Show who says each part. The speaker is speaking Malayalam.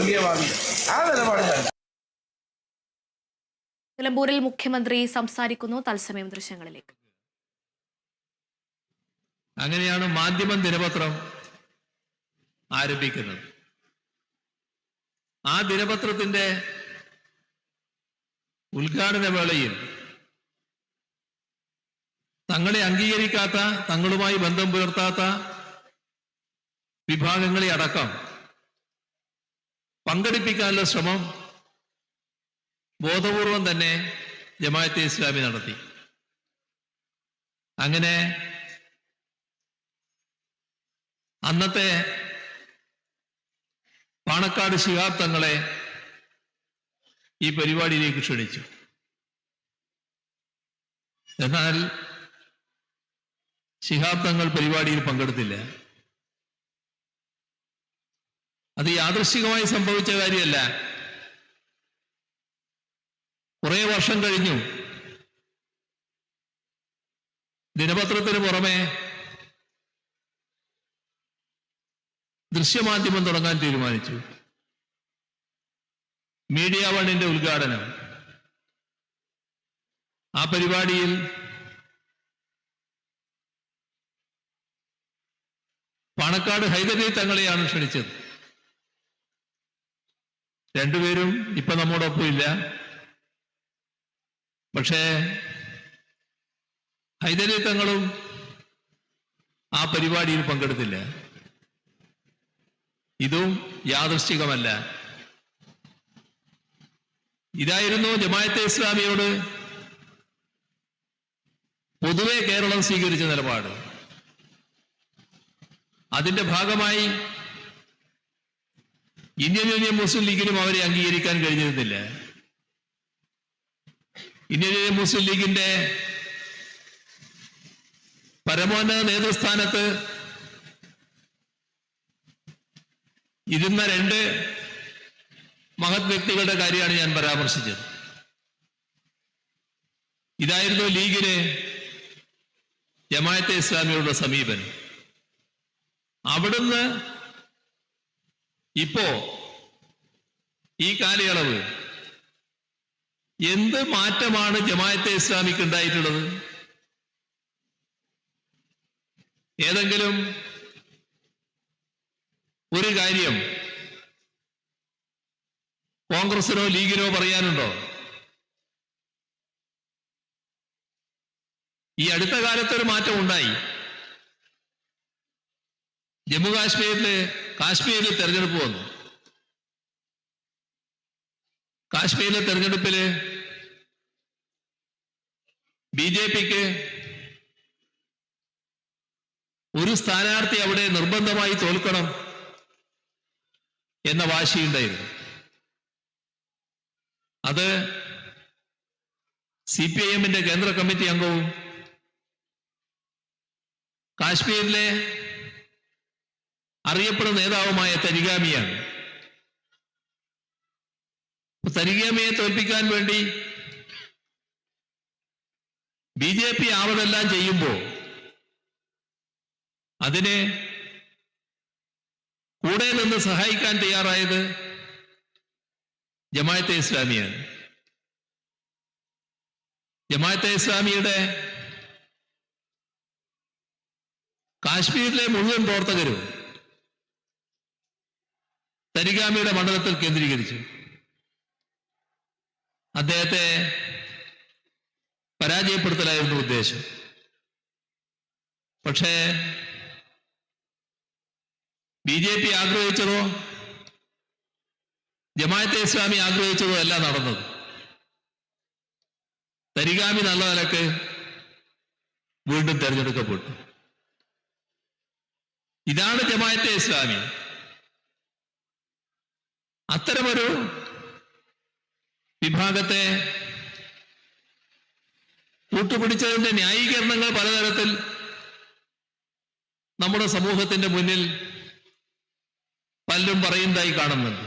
Speaker 1: വർഗീയവാദി. ആ നിലപാടിലല്ല.
Speaker 2: നിലമ്പൂരിൽ മുഖ്യമന്ത്രി സംസാരിക്കുന്നു. തത്സമയം ദൃശ്യങ്ങളിലേക്ക്.
Speaker 3: അങ്ങനെയാണ് മാധ്യമം ദിനപത്രം ആരംഭിക്കുന്നത്. ആ ദിനപത്രത്തിന്റെ ഉദ്ഘാടന വേളയിൽ തങ്ങളെ അംഗീകരിക്കാത്ത, തങ്ങളുമായി ബന്ധം പുലർത്താത്ത വിഭാഗങ്ങളെ അടക്കം പങ്കെടുപ്പിക്കാനുള്ള ശ്രമം ബോധപൂർവം തന്നെ ജമാഅത്തെ ഇസ്ലാമി നടത്തി. അങ്ങനെ അന്നത്തെ പാണക്കാട് ശിഹാബ് തങ്ങളെ ഈ പരിപാടിയിലേക്ക് ക്ഷണിച്ചു. എന്നാൽ ശിഹാബ് തങ്ങൾ പരിപാടിയിൽ പങ്കെടുത്തില്ല. അത് യാദൃശ്ചികമായി സംഭവിച്ച കാര്യമല്ല. കുറെ വർഷം കഴിഞ്ഞു ദിനപത്രത്തിന് പുറമെ ദൃശ്യമാധ്യമം തുടങ്ങാൻ തീരുമാനിച്ചു. മീഡിയ വണ്ണിന്റെ ഉദ്ഘാടനം. ആ പരിപാടിയിൽ പാണക്കാട് ഹൈദരലി തങ്ങളെയാണ് ക്ഷണിച്ചത്. രണ്ടുപേരും ഇപ്പൊ നമ്മോടൊപ്പം ഇല്ല. പക്ഷേ ഹൈദരലി തങ്ങളും ആ പരിപാടിയിൽ പങ്കെടുത്തില്ല. ഇതും യാദൃശ്ചികമല്ല. ഇതായിരുന്നു ജമാഅത്തെ ഇസ്ലാമിയോട് പൊതുവെ കേരളം സ്വീകരിച്ച നിലപാട്. അതിന്റെ ഭാഗമായി ഇന്ത്യൻ യൂണിയൻ മുസ്ലിം ലീഗിനും അവരെ അംഗീകരിക്കാൻ കഴിഞ്ഞിരുന്നില്ല. ഇന്ത്യൻ യൂണിയൻ മുസ്ലിം ലീഗിന്റെ പരമോന്നത നേതൃസ്ഥാനത്ത് ഇരുന്ന രണ്ട് മഹത് വ്യക്തികളുടെ കാര്യമാണ് ഞാൻ പരാമർശിച്ചത്. ഇതായിരുന്നു ലീഗിന് ജമാഅത്തെ ഇസ്ലാമിയോടുള്ള സമീപനം. അവിടുന്ന് ഇപ്പോ ഈ കാലയളവ് എന്ത് മാറ്റമാണ് ജമാഅത്തെ ഇസ്ലാമിക്ക് ഉണ്ടായിട്ടുള്ളത്? ഏതെങ്കിലും ഒരു കാര്യം കോൺഗ്രസിനോ ലീഗിനോ പറയാനുണ്ടോ? ഈ അടുത്ത കാലത്തൊരു മാറ്റം ഉണ്ടായി. ജമ്മു കാശ്മീരിൽ തെരഞ്ഞെടുപ്പ് വന്നു. കാശ്മീരിലെ തെരഞ്ഞെടുപ്പില് ബി.ജെ.പിക്ക് ഒരു സ്ഥാനാർത്ഥി അവിടെ നിർബന്ധമായി തോൽക്കണം എന്ന വാശിയുണ്ടായിരുന്നു. അത് CPIM-ന്റെ കേന്ദ്ര കമ്മിറ്റി അംഗവും കാശ്മീരിലെ അറിയപ്പെടുന്ന നേതാവുമായ തരിഗാമിയാണ്. തരിഗാമിയെ തോൽപ്പിക്കാൻ വേണ്ടി ബി.ജെ.പി. ആവതെല്ലാം ചെയ്യുമ്പോൾ അതിനെ കൂടെ നിന്ന് സഹായിക്കാൻ തയ്യാറായത് ജമാഅത്തെ ഇസ്ലാമിയാണ്. ജമാഅത്തെ ഇസ്ലാമിയുടെ കാശ്മീരിലെ മുഴുവൻ പ്രവർത്തകരും തരിഗാമിയുടെ മണ്ഡലത്തിൽ കേന്ദ്രീകരിച്ചു. അദ്ദേഹത്തെ പരാജയപ്പെടുത്തലായിരുന്നു ഉദ്ദേശം. പക്ഷേ ബി.ജെ.പി. ആഗ്രഹിച്ചതോ ജമാഅത്തെ ഇസ്ലാമി ആഗ്രഹിച്ചതോ അല്ല നടന്നത്. തരിഗാമി നല്ല നിലക്ക് വീണ്ടും തെരഞ്ഞെടുക്കപ്പെട്ടു. ഇതാണ് ജമാഅത്തെ ഇസ്ലാമി. അത്തരമൊരു വിഭാഗത്തെ കൂട്ടുപിടിച്ചതിന്റെ ന്യായീകരണങ്ങൾ പലതരത്തിൽ നമ്മുടെ സമൂഹത്തിന്റെ മുന്നിൽ പലരും പറയുന്നതായി കാണുന്നുണ്ട്.